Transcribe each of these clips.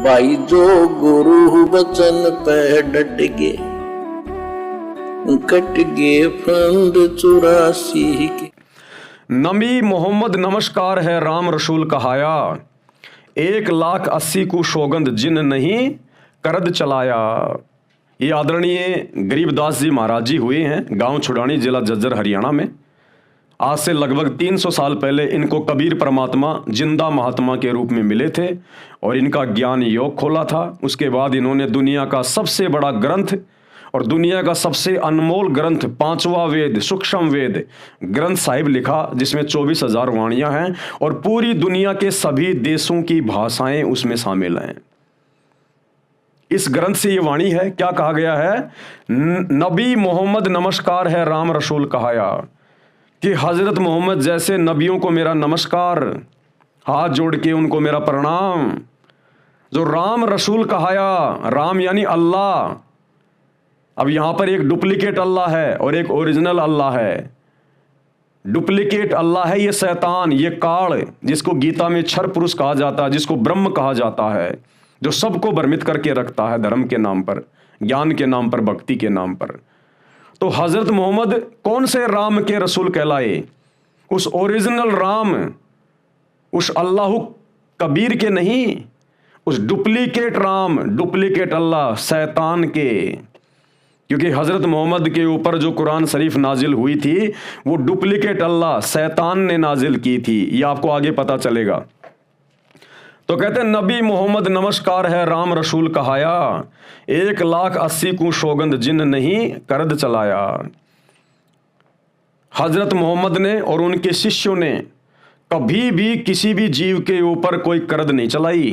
भाई जो गुरु वचन पे डट गे, कट गे फंद 84 के। नबी मोहम्मद नमस्कार है राम रसूल कहाया, 1,80,000 को सौगंध जिन नहीं करद चलाया। ये आदरणीय गरीबदास जी महाराज जी हुए हैं, गांव छुड़ानी, जिला झज्जर, हरियाणा में। आज से लगभग 300 साल पहले इनको कबीर परमात्मा जिंदा महात्मा के रूप में मिले थे और इनका ज्ञान योग खोला था। उसके बाद इन्होंने दुनिया का सबसे बड़ा ग्रंथ और दुनिया का सबसे अनमोल ग्रंथ, 5वां वेद, सूक्ष्म वेद ग्रंथ साहिब लिखा, जिसमें 24,000 वाणियां हैं और पूरी दुनिया के सभी देशों की भाषाएं उसमें शामिल हैं। इस ग्रंथ से ये वाणी है, क्या कहा गया है? नबी मोहम्मद नमस्कार है राम रसूल कहाया, कि हजरत मोहम्मद जैसे नबियों को मेरा नमस्कार, हाथ जोड़ के उनको मेरा प्रणाम। जो राम रसूल कहाया, राम यानी अल्लाह। अब यहां पर एक डुप्लीकेट अल्लाह है और एक ओरिजिनल अल्लाह है। डुप्लीकेट अल्लाह है ये शैतान, ये काल, जिसको गीता में क्षर पुरुष कहा जाता है, जिसको ब्रह्म कहा जाता है, जो सबको भ्रमित करके रखता है धर्म के नाम पर, ज्ञान के नाम पर, भक्ति के नाम पर। तो हजरत मोहम्मद कौन से राम के रसूल कहलाए? उस ओरिजिनल राम, उस अल्लाह कबीर के नहीं, उस डुप्लीकेट राम, डुप्लीकेट अल्लाह, शैतान के। क्योंकि हजरत मोहम्मद के ऊपर जो कुरान शरीफ नाजिल हुई थी वो डुप्लीकेट अल्लाह, शैतान ने नाजिल की थी। ये आपको आगे पता चलेगा। तो कहते हैं नबी मोहम्मद नमस्कार है राम रसूल कहाया, 1,80,000 को सौगंध जिन नहीं करद चलाया। हजरत मोहम्मद ने और उनके शिष्यों ने कभी भी किसी भी जीव के ऊपर कोई करद नहीं चलाई।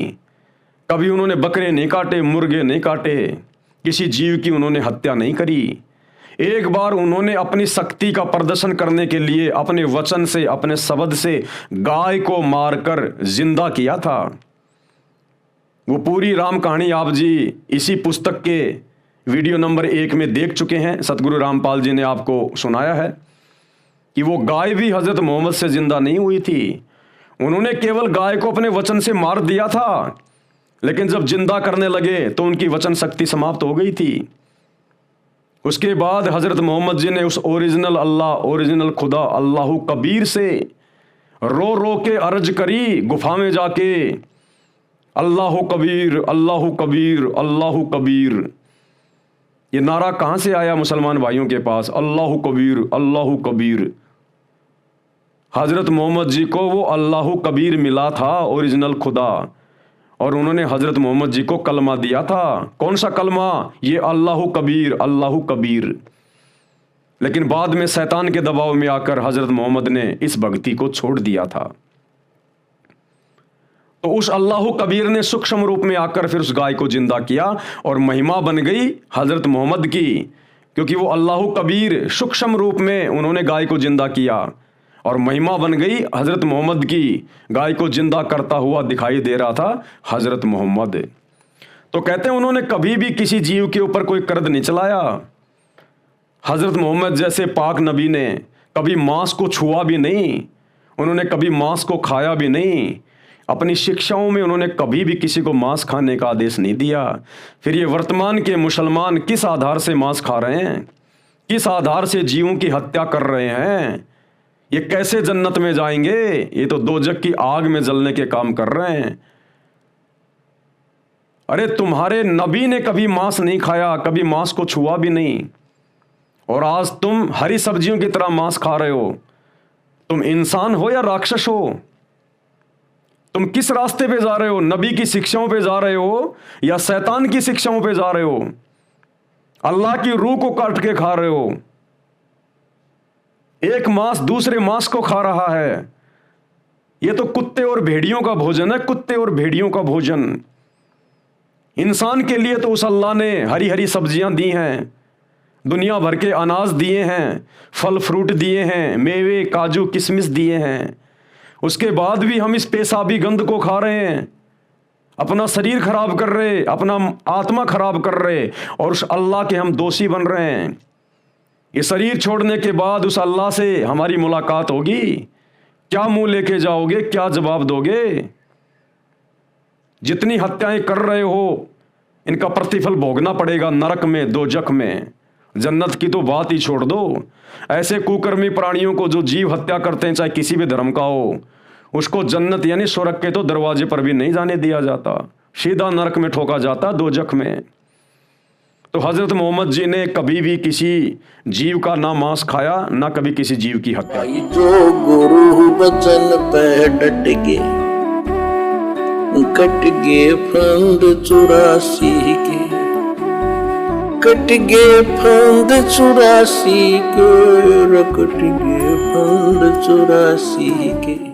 कभी उन्होंने बकरे नहीं काटे, मुर्गे नहीं काटे, किसी जीव की उन्होंने हत्या नहीं करी। एक बार उन्होंने अपनी शक्ति का प्रदर्शन करने के लिए अपने वचन से, अपने शब्द से गाय को मारकर जिंदा किया था। वो पूरी राम कहानी आप जी इसी पुस्तक के वीडियो नंबर 1 में देख चुके हैं। सतगुरु रामपाल जी ने आपको सुनाया है कि वो गाय भी हजरत मोहम्मद से जिंदा नहीं हुई थी। उन्होंने केवल गाय को अपने वचन से मार दिया था, लेकिन जब जिंदा करने लगे तो उनकी वचन शक्ति समाप्त हो गई थी। उसके बाद हजरत मोहम्मद जी ने उस ओरिजिनल अल्लाह, ओरिजिनल खुदा अल्लाह कबीर से रो रो के अर्ज करी गुफा में जाके, अल्लाह कबीर, अल्लाह कबीर, अल्लाह कबीर। ये नारा कहां से आया मुसलमान भाइयों के पास? अल्लाह कबीर, अल्लाह कबीर। हजरत मोहम्मद जी को वो अल्लाह कबीर मिला था, ओरिजिनल खुदा, और उन्होंने हजरत मोहम्मद जी को कलमा दिया था। कौन सा कलमा? ये अल्लाह कबीर, अल्लाह कबीर। लेकिन बाद में शैतान के दबाव में आकर हजरत मोहम्मद ने इस भक्ति को छोड़ दिया था। तो उस अल्लाह कबीर ने सूक्ष्म रूप में आकर फिर उस गाय को जिंदा किया और महिमा बन गई हजरत मोहम्मद की, क्योंकि वो अल्लाह कबीर सूक्ष्म रूप में उन्होंने गाय को जिंदा किया और महिमा बन गई हजरत मोहम्मद की। गाय को जिंदा करता हुआ दिखाई दे रहा था हजरत मोहम्मद। तो कहते हैं उन्होंने कभी भी किसी जीव के ऊपर कोई करद नहीं चलाया। हजरत मोहम्मद जैसे पाक नबी ने कभी मांस को छुआ भी नहीं, उन्होंने कभी मांस को खाया भी नहीं। अपनी शिक्षाओं में उन्होंने कभी भी किसी को मांस खाने का आदेश नहीं दिया। फिर ये वर्तमान के मुसलमान किस आधार से मांस खा रहे हैं? किस आधार से जीवों की हत्या कर रहे हैं? ये कैसे जन्नत में जाएंगे? ये तो दोजख की आग में जलने के काम कर रहे हैं। अरे तुम्हारे नबी ने कभी मांस नहीं खाया, कभी मांस को छुआ भी नहीं, और आज तुम हरी सब्जियों की तरह मांस खा रहे हो। तुम इंसान हो या राक्षस हो? तुम किस रास्ते पे जा रहे हो? नबी की शिक्षाओं पे जा रहे हो या शैतान की शिक्षाओं पे जा रहे हो? अल्लाह की रूह को काट के खा रहे हो। एक मांस दूसरे मांस को खा रहा है। यह तो कुत्ते और भेड़ियों का भोजन है, कुत्ते और भेड़ियों का भोजन। इंसान के लिए तो उस अल्लाह ने हरी हरी सब्जियां दी हैं, दुनिया भर के अनाज दिए हैं, फल फ्रूट दिए हैं, मेवे काजू किशमिश दिए हैं। उसके बाद भी हम इस पेशाबी गंद को खा रहे हैं, अपना शरीर खराब कर रहे, अपना आत्मा खराब कर रहे, और उस अल्लाह के हम दोषी बन रहे हैं। ये शरीर छोड़ने के बाद उस अल्लाह से हमारी मुलाकात होगी, क्या मुंह लेके जाओगे, क्या जवाब दोगे? जितनी हत्याएं कर रहे हो इनका प्रतिफल भोगना पड़ेगा नरक में, दोजख में। जन्नत की तो बात ही छोड़ दो। ऐसे कुकर्मी प्राणियों को जो जीव हत्या करते हैं, चाहे किसी भी धर्म का हो, उसको जन्नत यानी स्वर्ग के तो दरवाजे पर भी नहीं जाने दिया जाता, सीधा नरक में ठोका जाता, दोजख में। तो हजरत मोहम्मद जी ने कभी भी किसी जीव का ना मांस खाया, ना कभी किसी जीव की हत्या। जो गुरु बचन पे डट गे, कट गे फंद 84 के, कट गे फंद 84 के, कट गे फंद 84 के।